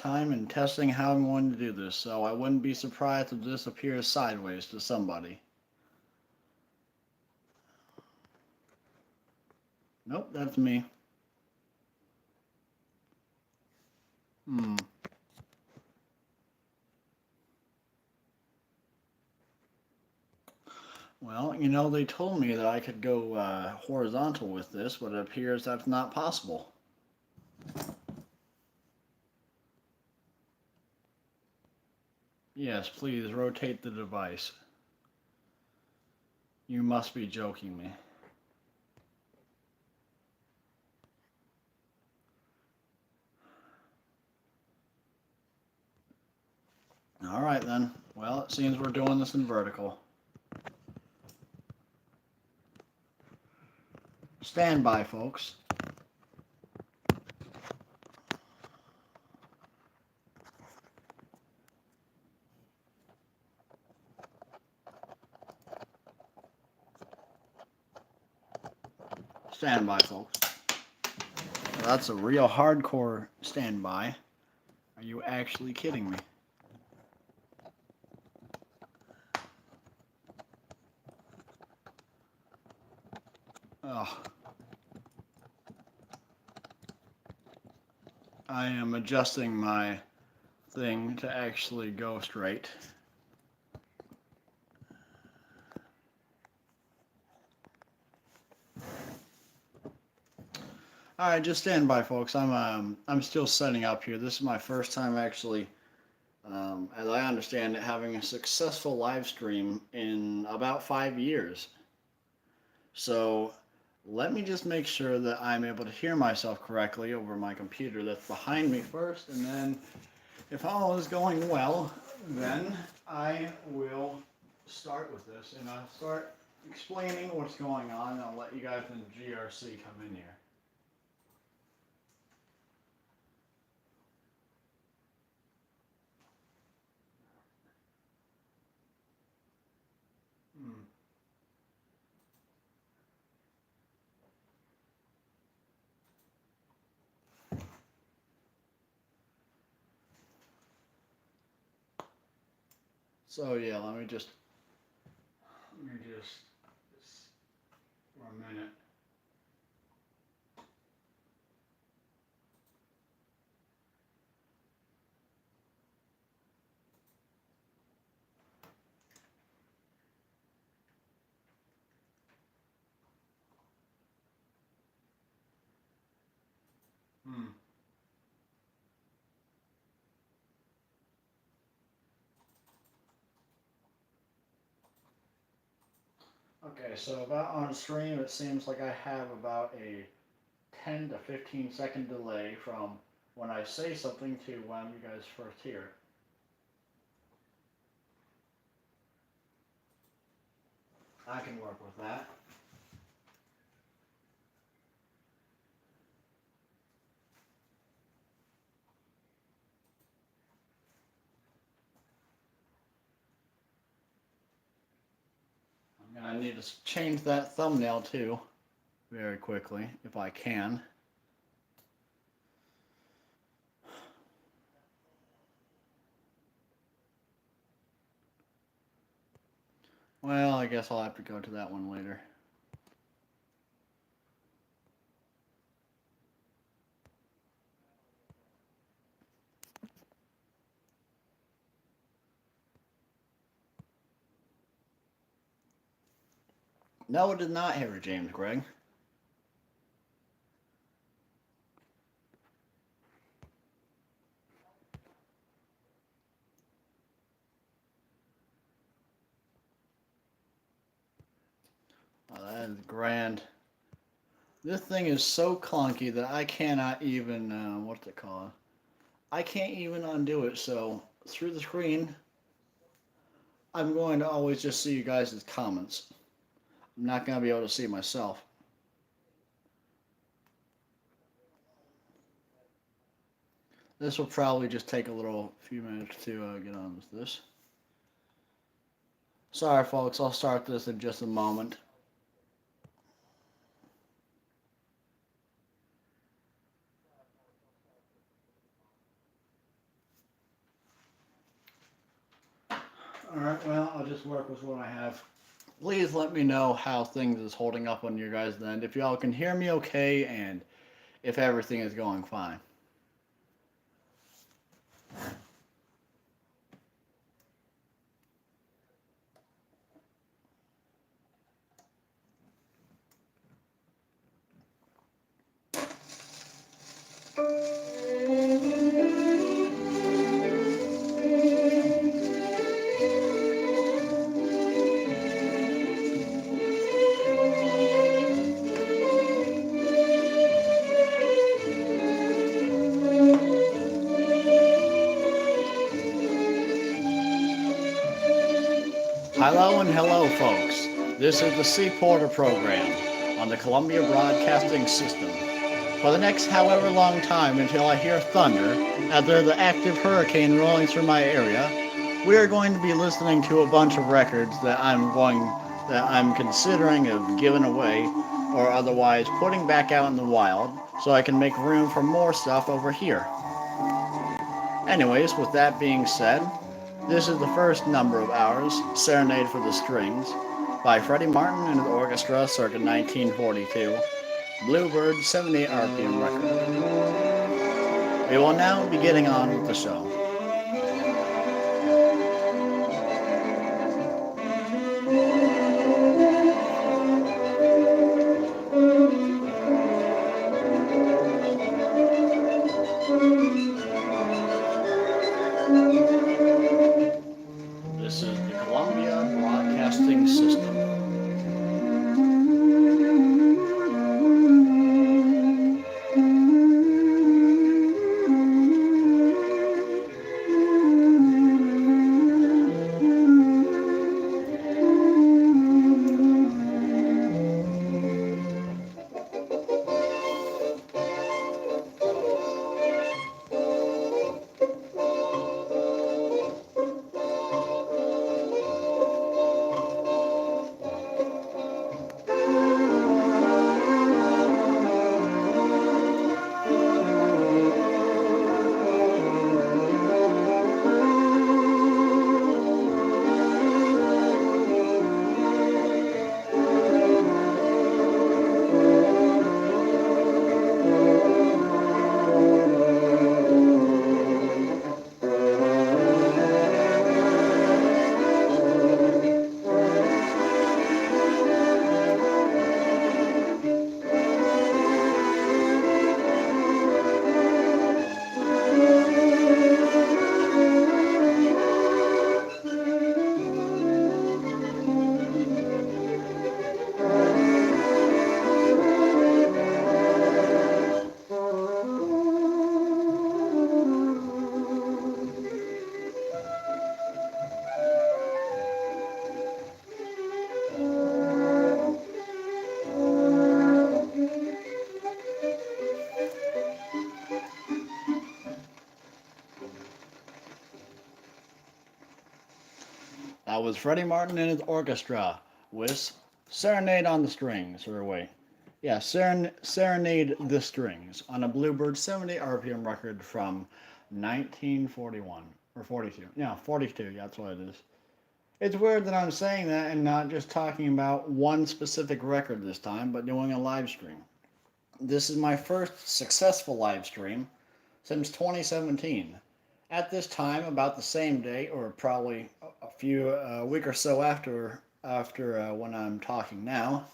time in testing how I'm going to do this, so I wouldn't be surprised if this appears sideways to somebody. Nope, that's me. Hmm. Well, they told me that I could go horizontal with this, but it appears that's not possible. Yes, please rotate the device. You must be joking me. All right then. Well, it seems we're doing this in vertical. Stand by, folks. Stand by, folks. Well, that's a real hardcore standby. Are you actually kidding me? Oh, I am adjusting my thing to actually go straight. All right, just stand by, folks. I'm still setting up here. This is my first time actually, as I understand it, having a successful live stream in about 5 years. So let me just make sure that I'm able to hear myself correctly over my computer that's behind me first, and then if all is going well, then I will start with this, and I'll start explaining what's going on, and I'll let you guys in GRC come in here. Hmm. So yeah, let me just for a minute. Hmm. Okay, so about on stream, it seems like I have about a 10 to 15-second delay from when I say something to when you guys first hear it. I can work with that. I'm gonna need to change that thumbnail too, very quickly, if I can. Well, I guess I'll have to go to that one later. No, it did not, Harry James Greg. Oh, that is grand. This thing is so clunky that I cannot even, what's it called? I can't even undo it, so through the screen, I'm going to always just see you guys' comments. I'm not going to be able to see myself. This will probably just take a few minutes to get on with this. Sorry, folks, I'll start this in just a moment. Alright, well, I'll just work with what I have. Please let me know how things is holding up on your guys' end. If y'all can hear me okay and if everything is going fine. Hello and hello, folks. This is the Sea Porter program on the Columbia Broadcasting System. For the next however long time until I hear thunder, as there's the active hurricane rolling through my area, we are going to be listening to a bunch of records that I'm considering of giving away or otherwise putting back out in the wild so I can make room for more stuff over here. Anyways, with that being said, this is the first number of ours, Serenade for the Strings, by Freddie Martin and his orchestra circa 1942, Bluebird 78 RPM record. We will now be getting on with the show. This is the Columbia Broadcasting System. That was Freddie Martin and his orchestra with Serenade on the Strings, or wait, yeah, Serenade the Strings on a Bluebird 70 RPM record from 1941 or 42. Yeah, 42. Yeah, that's what it is. It's weird that I'm saying that and not just talking about one specific record this time, but doing a live stream. This is my first successful live stream since 2017. At this time, about the same date, or probably a few a week or so after when I'm talking now,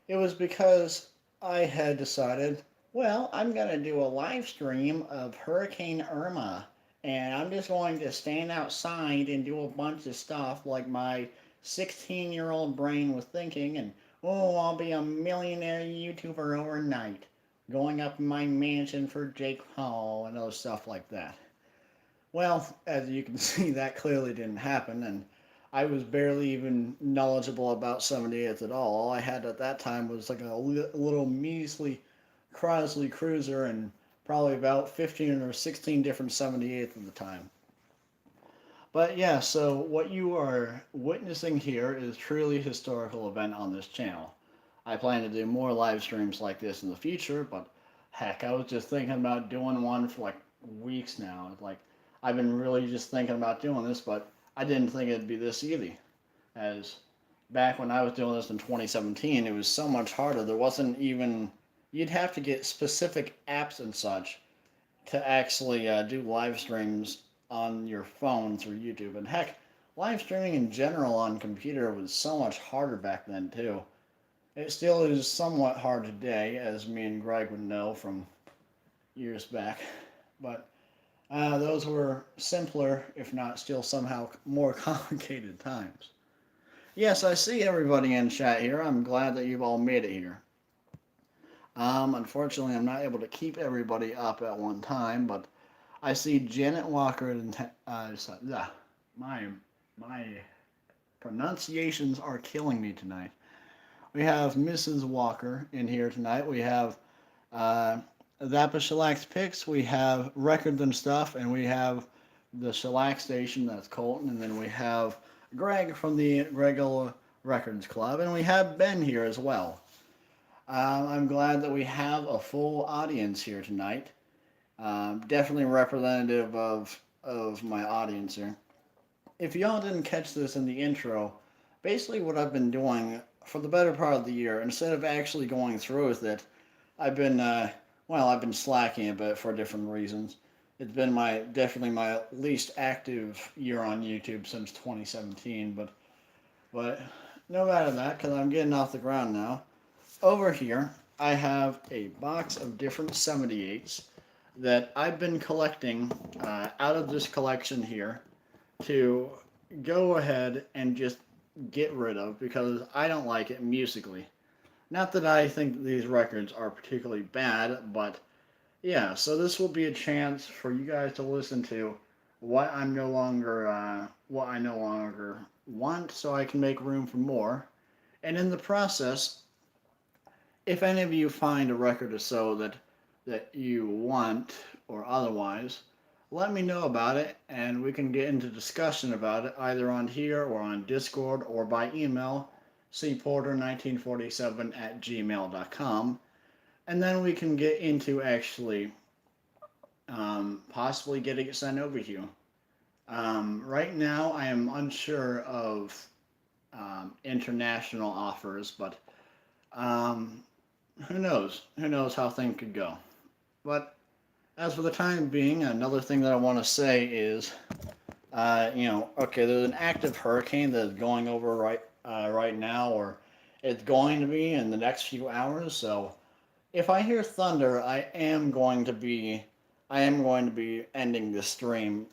it was because I had decided, well, I'm gonna do a live stream of Hurricane Irma, and I'm just going to stand outside and do a bunch of stuff like my 16-year-old brain was thinking, and oh, I'll be a millionaire YouTuber overnight, going up in my mansion for Jake Paul and other stuff like that. Well, as you can see, that clearly didn't happen, and I was barely even knowledgeable about 78th at all. All I had at that time was like a little measly Crosley Cruiser and probably about 15 or 16 different 78th at the time. But yeah, so what you are witnessing here is truly a historical event on this channel. I plan to do more live streams like this in the future, but heck, I was just thinking about doing one for like weeks now. Like, I've been really just thinking about doing this, but I didn't think it'd be this easy. As back when I was doing this in 2017, it was so much harder. There wasn't even, you'd have to get specific apps and such to actually do live streams on your phone through YouTube. And heck, live streaming in general on computer was so much harder back then too. It still is somewhat hard today, as me and Greg would know from years back. But those were simpler, if not still somehow more complicated times. Yes, I see everybody in chat here. I'm glad that you've all made it here. Unfortunately, I'm not able to keep everybody up at one time, but I see Janet Walker and my my pronunciations are killing me tonight. We have Mrs. Walker in here tonight. We have Zappa Shellax Picks. We have Records and Stuff, and we have the Shellac Station. That's Colton, and then we have Greg from the Gregula Records Club, and we have Ben here as well. I'm glad that we have a full audience here tonight. Definitely representative of my audience here. If y'all didn't catch this in the intro, basically what I've been doing for the better part of the year, instead of actually going through with it, I've been I've been slacking a bit for different reasons. It's been definitely my least active year on YouTube since 2017, but no matter that, because I'm getting off the ground now. Over here, I have a box of different 78s that I've been collecting out of this collection here to go ahead and just get rid of because I don't like it musically. Not that I think these records are particularly bad, but yeah, so this will be a chance for you guys to listen to what I no longer want, so I can make room for more. And in the process, if any of you find a record or so that you want or otherwise, let me know about it and we can get into discussion about it either on here or on Discord or by email, cporter1947@gmail.com. And then we can get into actually possibly getting it sent over to you. Right now, I am unsure of international offers, but who knows? Who knows how things could go? But as for the time being, another thing that I want to say is, okay, there's an active hurricane that's going over right now, or it's going to be in the next few hours. So if I hear thunder, I am going to be ending the stream,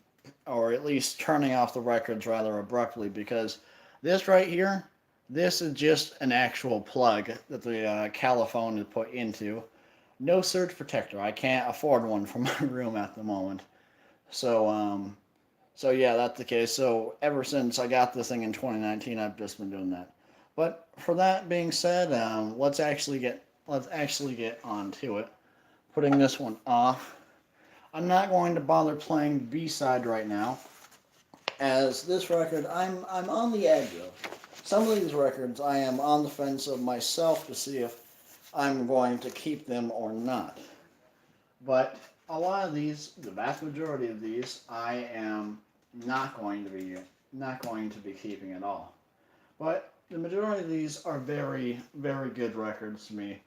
or at least turning off the records rather abruptly, because this right here, this is just an actual plug that the Caliphone is put into. No surge protector. I can't afford one for my room at the moment. So yeah, that's the case. So ever since I got this thing in 2019, I've just been doing that. But for that being said, let's actually get on to it. Putting this one off. I'm not going to bother playing B-side right now, as this record I'm on the edge of. Some of these records I am on the fence of myself to see if I'm going to keep them or not. But a lot of these, the vast majority of these, I am not going to be keeping at all. But the majority of these are very, very good records to me.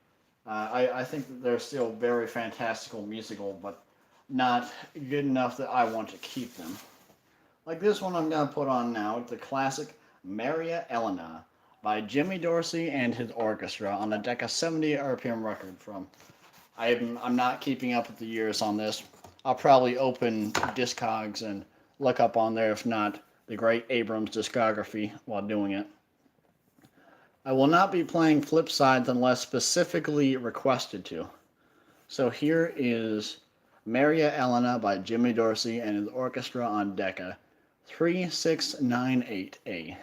I think that they're still very fantastical musical, but not good enough that I want to keep them. Like this one I'm going to put on now, the classic Maria Elena by Jimmy Dorsey and his orchestra on a Decca 70 RPM record from. I'm not keeping up with the years on this. I'll probably open Discogs and look up on there, if not, the great Abrams discography while doing it. I will not be playing flip sides unless specifically requested to. So here is Maria Elena by Jimmy Dorsey and his orchestra on Decca 3698A.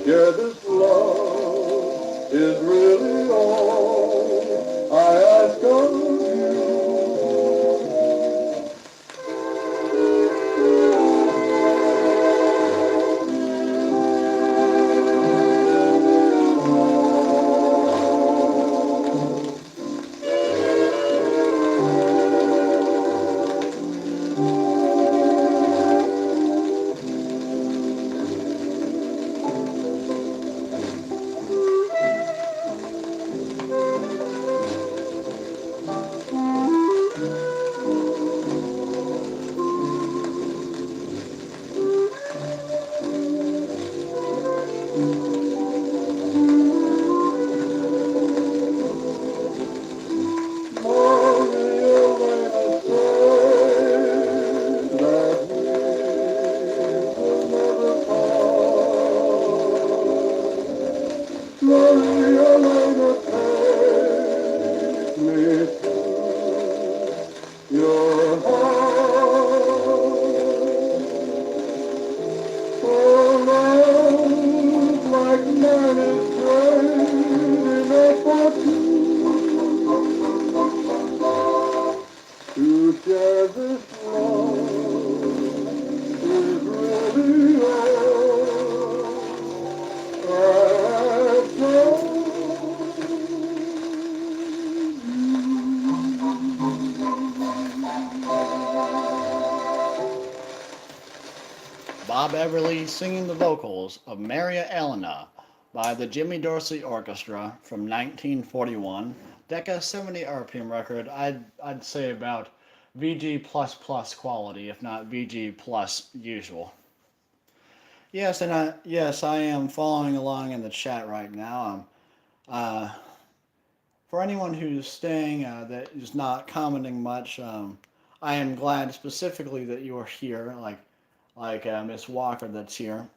share this love is really all I ask of you. Your heart. For love like mine is great enough for two to share this love is really all I ask of Bob Everly singing the vocals of Maria Elena by the Jimmy Dorsey Orchestra from 1941. Decca 70 RPM record. I'd say about VG plus plus quality, if not VG plus usual. Yes, I am following along in the chat right now. Uh, for anyone who's staying that is not commenting much, I am glad specifically that you are here, like Miss Walker that's here,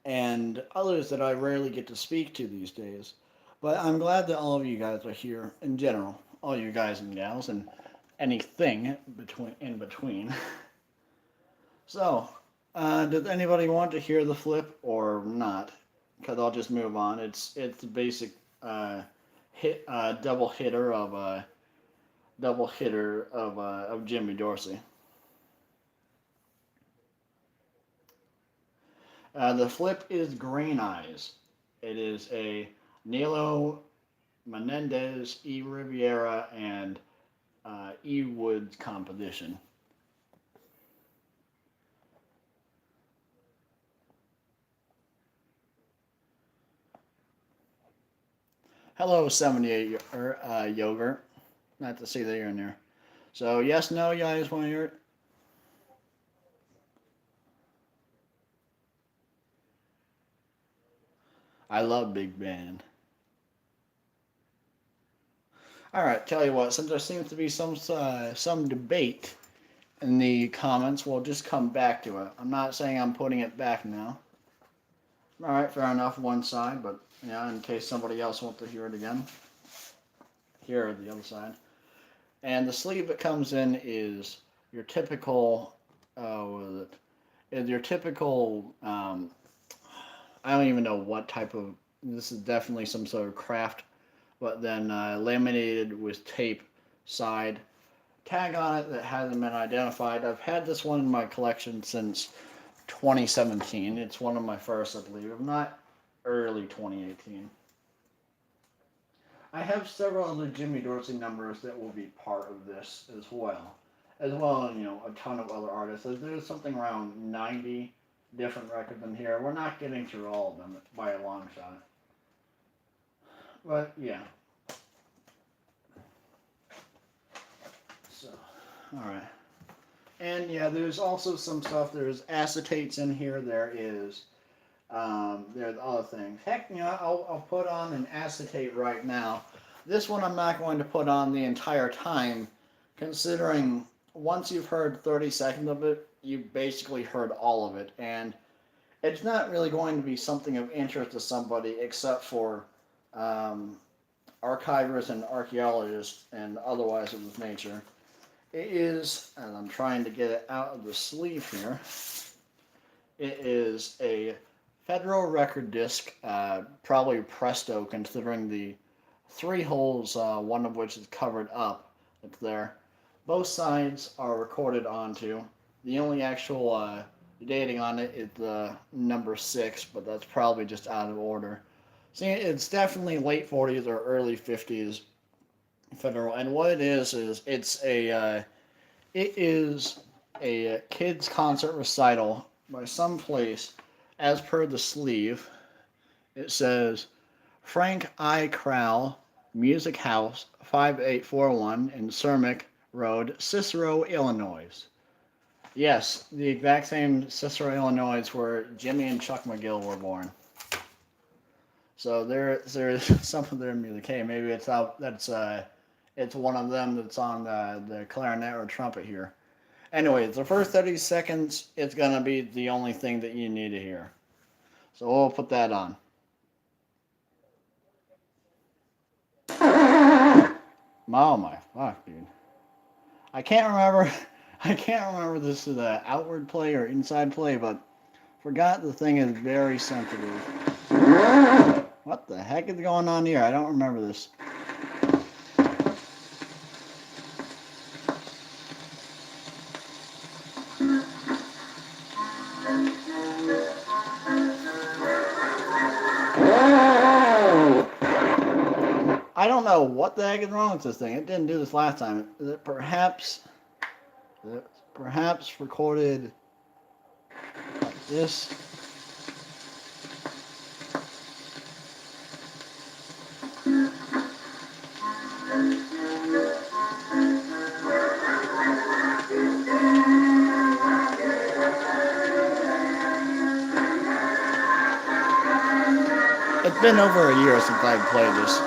and others that I rarely get to speak to these days. But I'm glad that all of you guys are here in general, all you guys and gals, and anything between. So, does anybody want to hear the flip or not? Because I'll just move on. It's the basic uh, double hitter of Jimmy Dorsey. The flip is Green Eyes. It is a Nilo Menendez, E. Riviera, and E. Woods composition. Hello, 78 yogurt. Not to see that you're in there. So yes, no, you guys want to hear it? I love Big Band. All right, tell you what. Since there seems to be some debate in the comments, we'll just come back to it. I'm not saying I'm putting it back now. All right, fair enough. One side, but yeah, in case somebody else wants to hear it again, here the other side. And the sleeve that comes in is your typical. What is it? Is your typical. I don't even know what type of. This is definitely some sort of craft, but then laminated with tape side tag on it that hasn't been identified. I've had this one in my collection since 2017. It's one of my first, I believe, if not early 2018. I have several other Jimmy Dorsey numbers that will be part of this as well. As well as, a ton of other artists. There's something around 90 different records in here. We're not getting through all of them by a long shot. But, yeah. So, alright. And, yeah, there's also some stuff. There's acetates in here. There's other things. Heck, I'll put on an acetate right now. This one I'm not going to put on the entire time, considering once you've heard 30 seconds of it, you've basically heard all of it. And it's not really going to be something of interest to somebody except for archivists and archaeologists and otherwise of this nature. It is, and I'm trying to get it out of the sleeve here, it is a Federal record disc, probably Presto, considering the three holes, one of which is covered up. It's there. Both sides are recorded onto. The only actual dating on it is the number six, but that's probably just out of order. See, it's definitely late 40s or early 50s Federal, and what it is it is a kids concert recital by some place. As per the sleeve, it says Frank I. Crowell Music House 5841 in Cermak Road, Cicero, Illinois. Yes, the exact same Cicero, Illinois where Jimmy and Chuck McGill were born. So there's some of their music. Hey, maybe it's out. It's one of them that's on the clarinet or trumpet here. Anyways, the first 30 seconds, it's gonna be the only thing that you need to hear. So we'll put that on. Oh my fuck, dude. I can't remember. I can't remember this is the outward play or inside play, but forgot the thing is very sensitive. What the heck is going on here? I don't remember this. I don't know what the heck is wrong with this thing. It didn't do this last time. Is it perhaps recorded like this? It's been over a year since I've played this.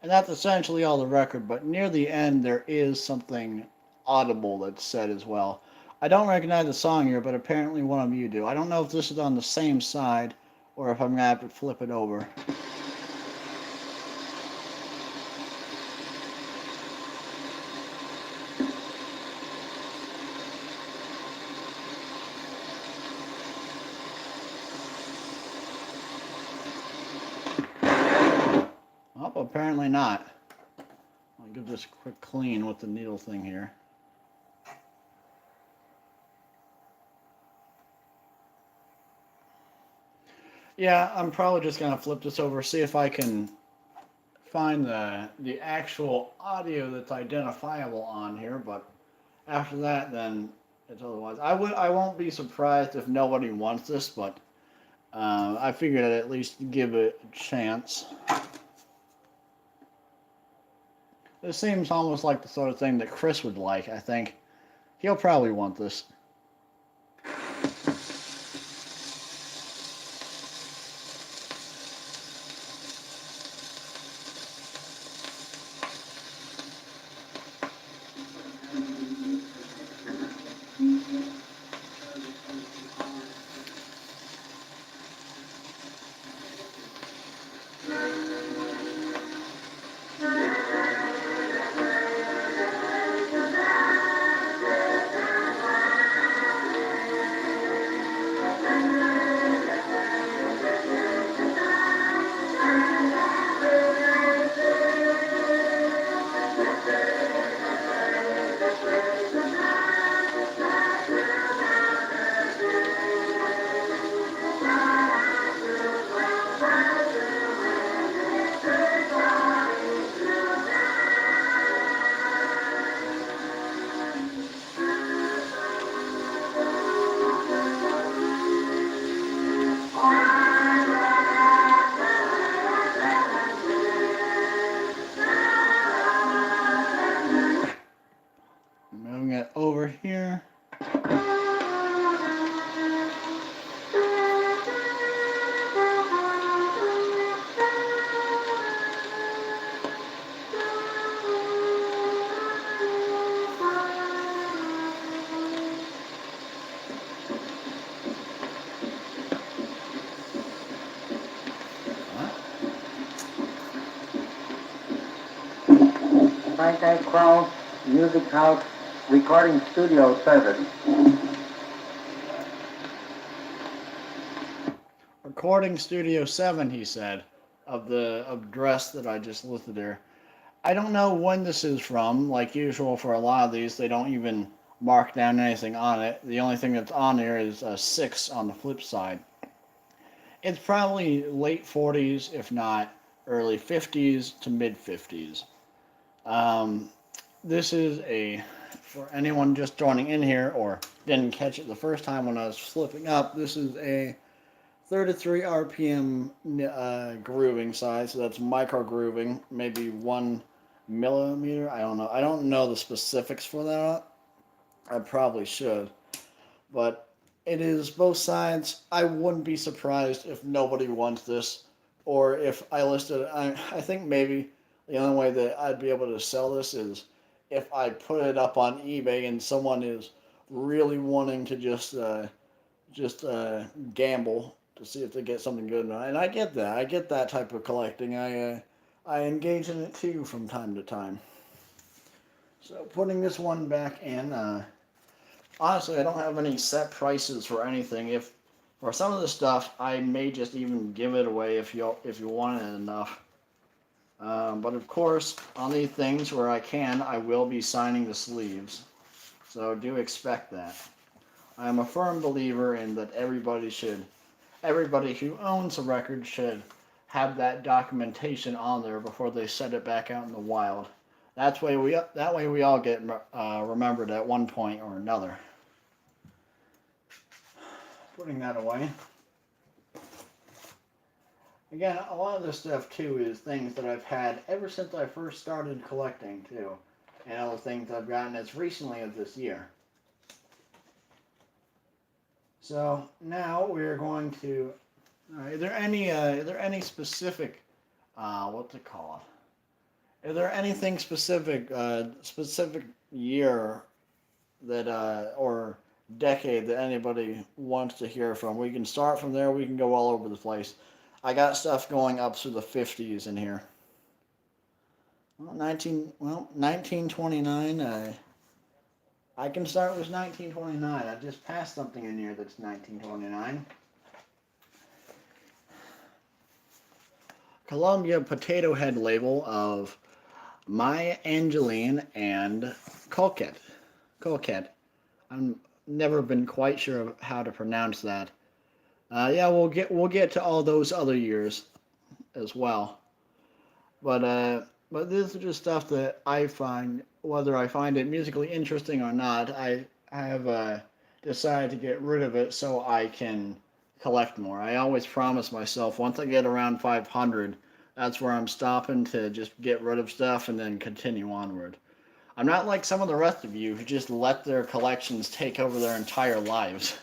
And that's essentially all the record, but near the end there is something audible that's said as well. I don't recognize the song here, but apparently one of you do. I don't know if this is on the same side or if I'm gonna have to flip it over. Oh, apparently not. I'll give this a quick clean with the needle thing here. Yeah, I'm probably just gonna flip this over, see if I can find the actual audio that's identifiable on here, but after that then it's otherwise. I won't be surprised if nobody wants this, but I figured I'd at least give it a chance. This seems almost like the sort of thing that Chris would like, I think. He'll probably want this. Antichrist Music House Recording Studio 7. Recording Studio 7, he said, of the address that I just listed there. I don't know when this is from. Like usual for a lot of these, they don't even mark down anything on it. The only thing that's on there is a 6 on the flip side. It's probably late 40s, if not early 50s to mid 50s. This is for anyone just joining in here or didn't catch it the first time when I was flipping up, this is a 33 RPM grooving size, so that's micro grooving, maybe 1 millimeter. I don't know. I don't know the specifics for that. I probably should, but it is both sides. I wouldn't be surprised if nobody wants this, or if I listed it. I think maybe the only way that I'd be able to sell this is if I put it up on eBay and someone is really wanting to just gamble to see if they get something good or not. And I get that. I get that type of collecting. I engage in it too from time to time. So putting this one back in, honestly, I don't have any set prices for anything. If for some of the stuff, I may just even give it away if you want it enough. But of course, on these things where I can, I will be signing the sleeves. So do expect that. I am a firm believer in that everybody who owns a record should have that documentation on there before they set it back out in the wild. That way we all get remembered at one point or another. Putting that away. Again, a lot of this stuff too is things that I've had ever since I first started collecting too, and other things I've gotten as recently as this year. So now we're going to. Are there any specific, what's it called? Is there anything specific year that or decade that anybody wants to hear from? We can start from there. We can go all over the place. I got stuff going up through the 50s in here. 1929. I can start with 1929. I just passed something in here that's 1929. Columbia Potato Head label of My Angeline and Coquette. I've never been quite sure of how to pronounce that. Yeah, we'll get to all those other years as well. But this is just stuff that I find, whether I find it musically interesting or not, I have decided to get rid of it so I can collect more. I always promise myself once I get around 500, that's where I'm stopping to just get rid of stuff and then continue onward. I'm not like some of the rest of you who just let their collections take over their entire lives.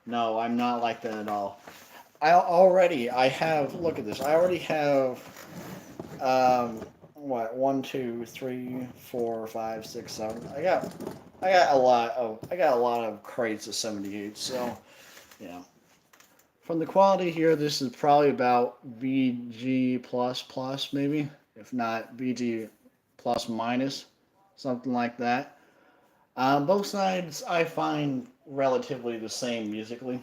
No, I'm not like that at all. I have, look at this, I already have, 1, 2, 3, 4, 5, 6, 7. I got a lot of crates of 78. So, yeah. From the quality here, this is probably about VG plus maybe, if not VG plus minus, something like that. Both sides I find relatively the same musically.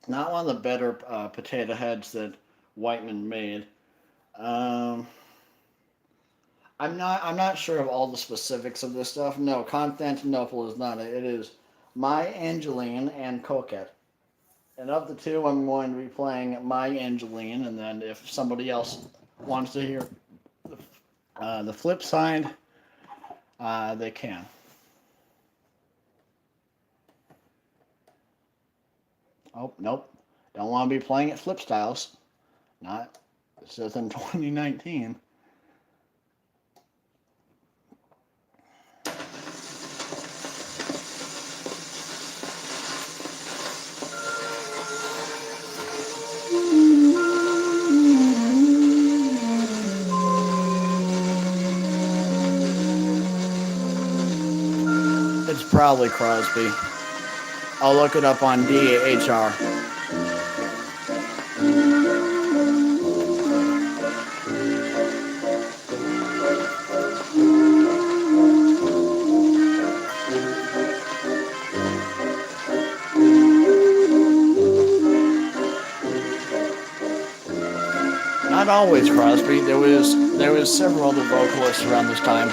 Not one of the better potato heads that Whiteman made. I'm not sure of all the specifics of this stuff. No, Constantinople is not it. It is My Angeline and Coquette. And of the two, I'm going to be playing My Angeline, and then if somebody else wants to hear the flip side, they can. Oh, nope. Don't want to be playing it flip styles. Not. This is in 2019. It's probably Crosby. I'll look it up on DHR. not always Crosby. There was several other vocalists around this time.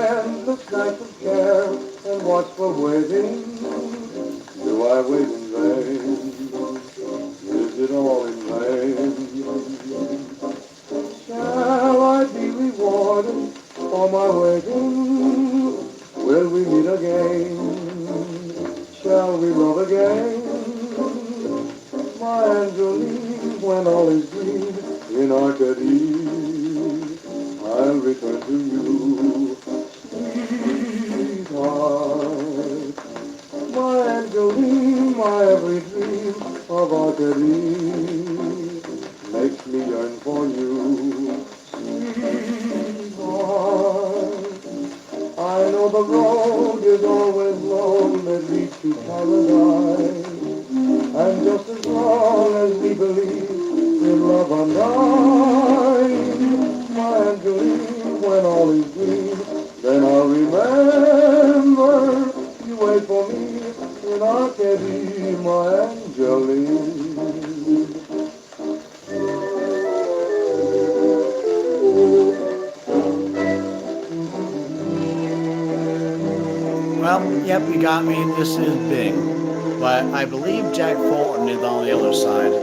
And look like a care and watch for waiting. Do I wait in vain? Is it all in vain? Shall I be rewarded for my waiting? Will we meet again? Shall we love again? My Angeline, when all is green in Arcady, I'll return to you, sweetheart. My Angeline, my every dream of Arcady makes me yearn for you, sweetheart. I know the road is always long that leads to paradise, and just as long as we believe in love undying, my Angeline, when all is green, then I'll remember you wait for me in Arcady, my Angeline. Well, yep, you got me. This is Bing. But I believe Jack Fulton is on the other side.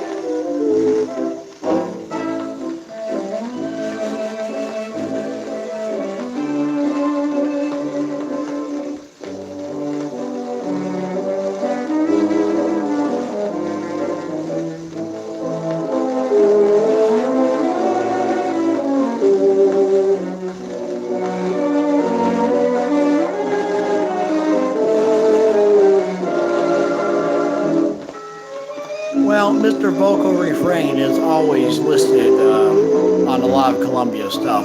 Well, Mr. Vocal Refrain is always listed on a lot of Columbia stuff.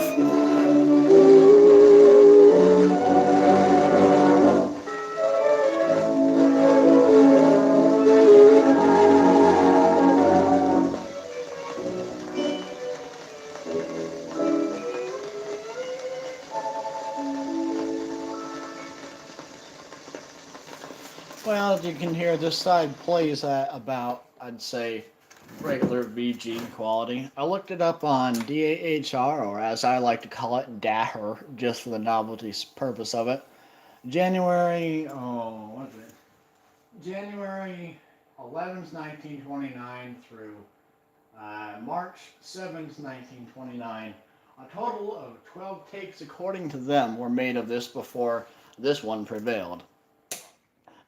Well, as you can hear, this side plays at about, I'd say, regular VG quality. I looked it up on DAHR, or as I like to call it, DAHR, just for the novelty purpose of it. What is it? January 11th, 1929 through March 7th, 1929. A total of 12 takes, according to them, were made of this before this one prevailed.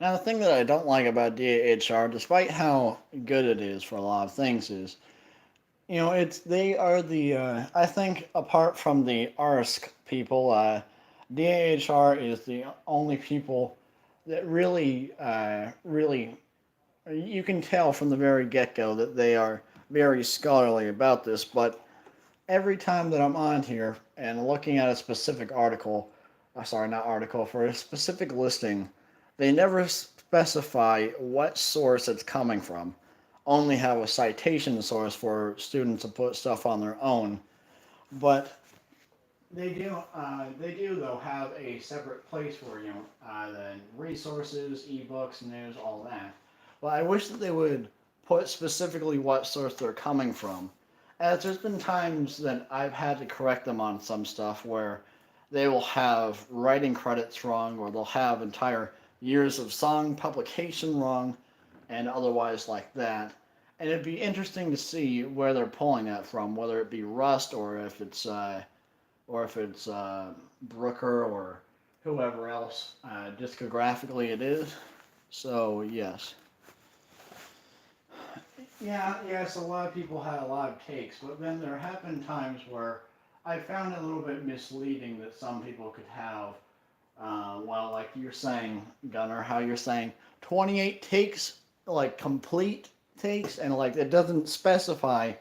Now, the thing that I don't like about DAHR, despite how good it is for a lot of things, is, they are the, I think, apart from the ARSC people, DAHR is the only people that really, you can tell from the very get-go that they are very scholarly about this, but every time that I'm on here and looking at a specific article, sorry, not article, for a specific listing, they never specify what source it's coming from. Only have a citation source for students to put stuff on their own. But they do though have a separate place for the resources, ebooks, news, all that. But I wish that they would put specifically what source they're coming from, as there's been times that I've had to correct them on some stuff where they will have writing credits wrong, or they'll have entire years of song publication wrong, and otherwise like that. And it'd be interesting to see where they're pulling that from, whether it be Rust or if it's Brooker or whoever else discographically it is. So yes. Yeah, yes, a lot of people had a lot of takes, but then there have been times where I found it a little bit misleading that some people could have, like you're saying, Gunner, how you're saying 28 takes, like complete takes, and like it doesn't specify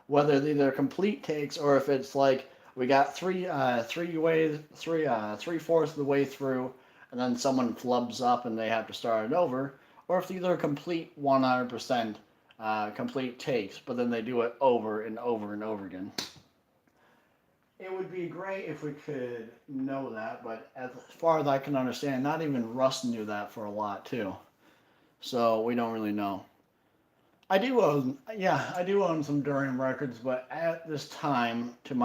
whether they're complete takes or if it's like we got three-fourths of the way through, and then someone flubs up and they have to start it over, or if these are complete 100% complete takes, but then they do it over and over and over again. It would be great if we could know that, but as far as I can understand, not even Russ knew that for a lot too. So we don't really know. I do own some Durian records, but at this time, if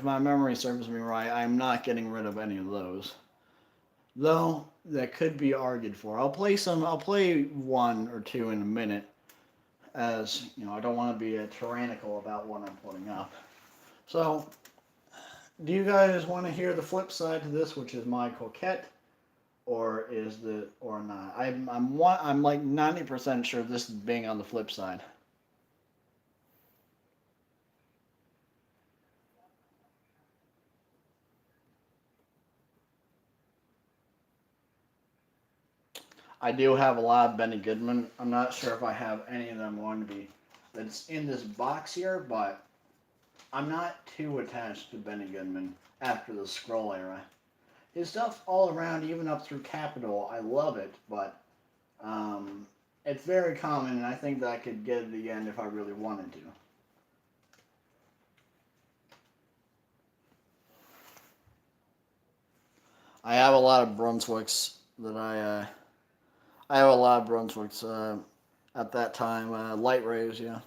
my memory serves me right, I'm not getting rid of any of those. Though that could be argued for. I'll play one or two in a minute, as you know, I don't want to be tyrannical about what I'm putting up. So, do you guys want to hear the flip side to this, which is my Coquette, or not? I'm like 90% sure this is being on the flip side. I do have a lot of Benny Goodman. I'm not sure if I have any of them going to be that's in this box here, but I'm not too attached to Benny Goodman after the Scroll era. His stuff all around, even up through Capitol, I love it, but it's very common, and I think that I could get it again if I really wanted to. I have a lot of Brunswicks that I have a lot of Brunswicks at that time. Light rays, yeah.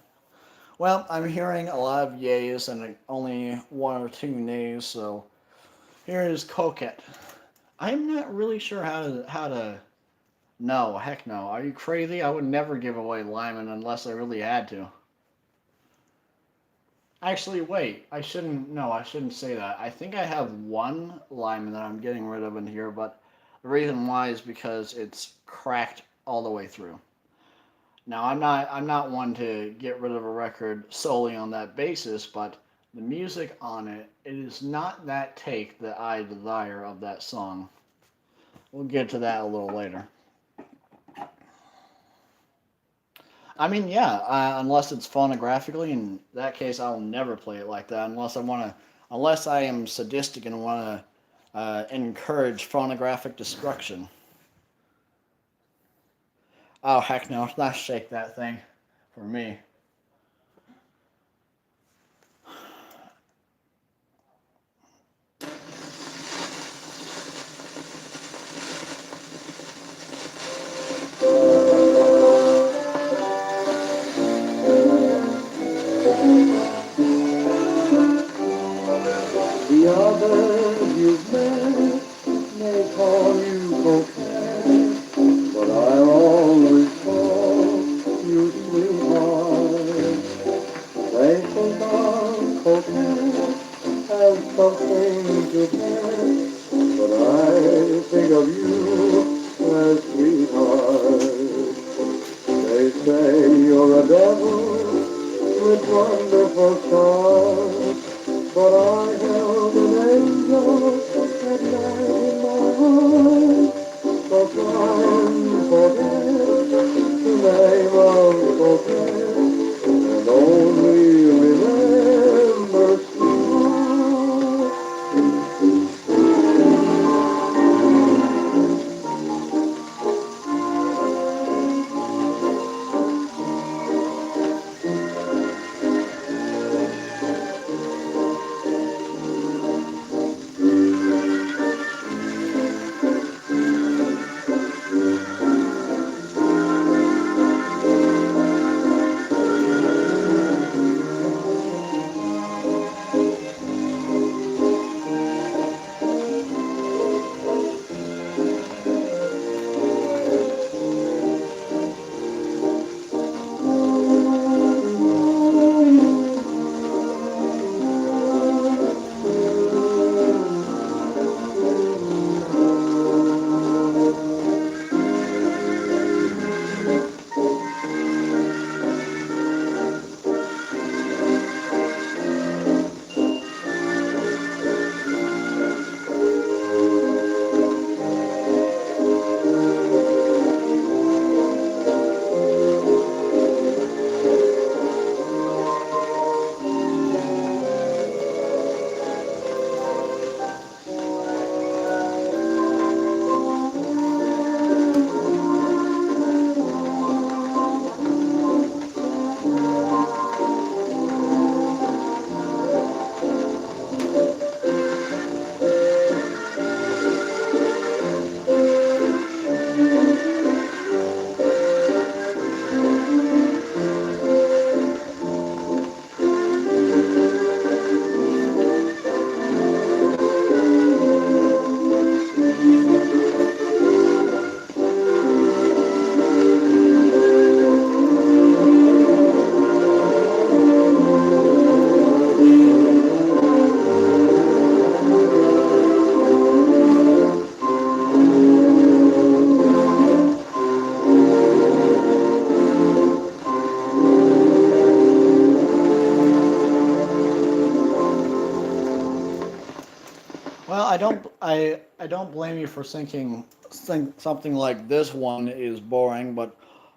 Well, I'm hearing a lot of yays and only one or two nays, so here is Coquette. I'm not really sure how to. No, heck no. Are you crazy? I would never give away Lyman unless I really had to. Actually, wait. I shouldn't. No, I shouldn't say that. I think I have one Lyman that I'm getting rid of in here, but the reason why is because it's cracked all the way through. Now, I'm not one to get rid of a record solely on that basis, but the music on it, it is not that take that I desire of that song. We'll get to that a little later. I mean, yeah, unless it's phonographically, in that case, I'll never play it like that unless I am sadistic and want to encourage phonographic destruction. Oh, heck no, it's not shake that thing for me. The others you've met may call you coquette, but I'll always call you sweetheart. They think of coquette as something to get, but I think of you as sweetheart. They say you're a devil with wonderful charm, but I held an angel at night in my heart. So try and forget the name of Coquette, and only remember sweetheart. Well, I don't blame you for think something like this one is boring, but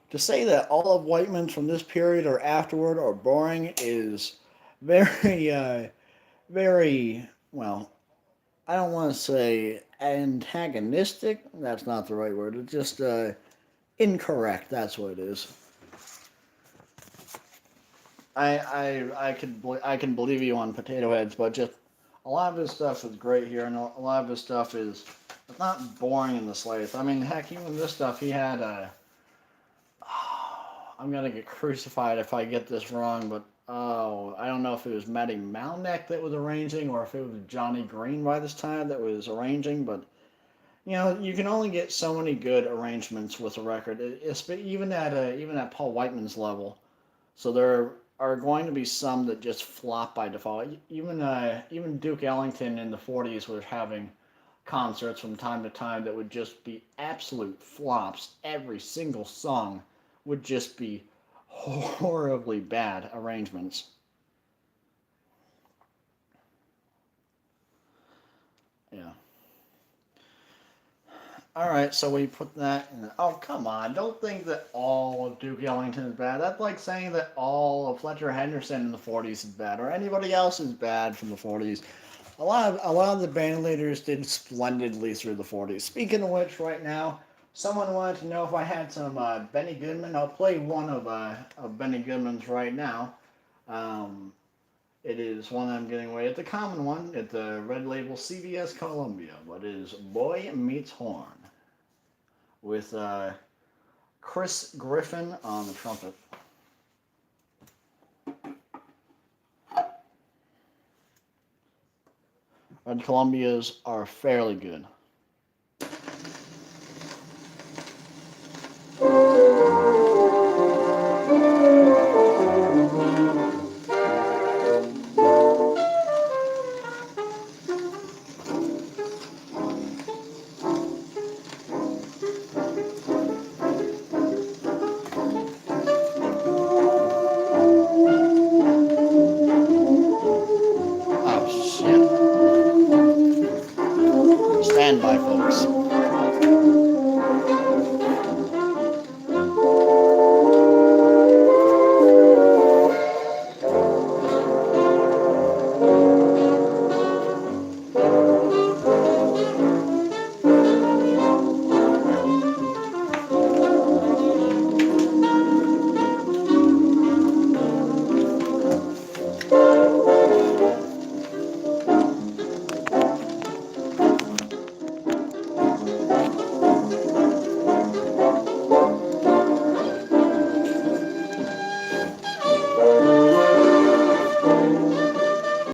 to say that all of Whiteman's from this period or afterward are boring is very very well. I don't want to say antagonistic. That's not the right word. It's just incorrect. That's what it is. I can believe you on Potato Heads, but just a lot of his stuff is great here, and a lot of his stuff is it's not boring in the slightest. I mean, heck, even this stuff he had. I'm gonna get crucified if I get this wrong, but oh, I don't know if it was Matty Malneck that was arranging or if it was Johnny Green by this time that was arranging, but you know, you can only get so many good arrangements with a record, even at Paul Whiteman's level. So there are going to be some that just flop by default. Even Duke Ellington in the '40s was having concerts from time to time that would just be absolute flops. Every single song would just be horribly bad arrangements. Yeah. All right, so we put that in. Oh, come on. Don't think that all of Duke Ellington is bad. That's like saying that all of Fletcher Henderson in the '40s is bad or anybody else is bad from the '40s. A lot of the band leaders did splendidly through the '40s. Speaking of which, right now, someone wanted to know if I had some Benny Goodman. I'll play one of Benny Goodman's right now. Um, it is one I'm getting away. It's a common one. It's a red label CBS Columbia, but it is Boy Meets Horn with Chris Griffin on the trumpet. Red Columbias are fairly good. Oh, shit. Stand by, folks.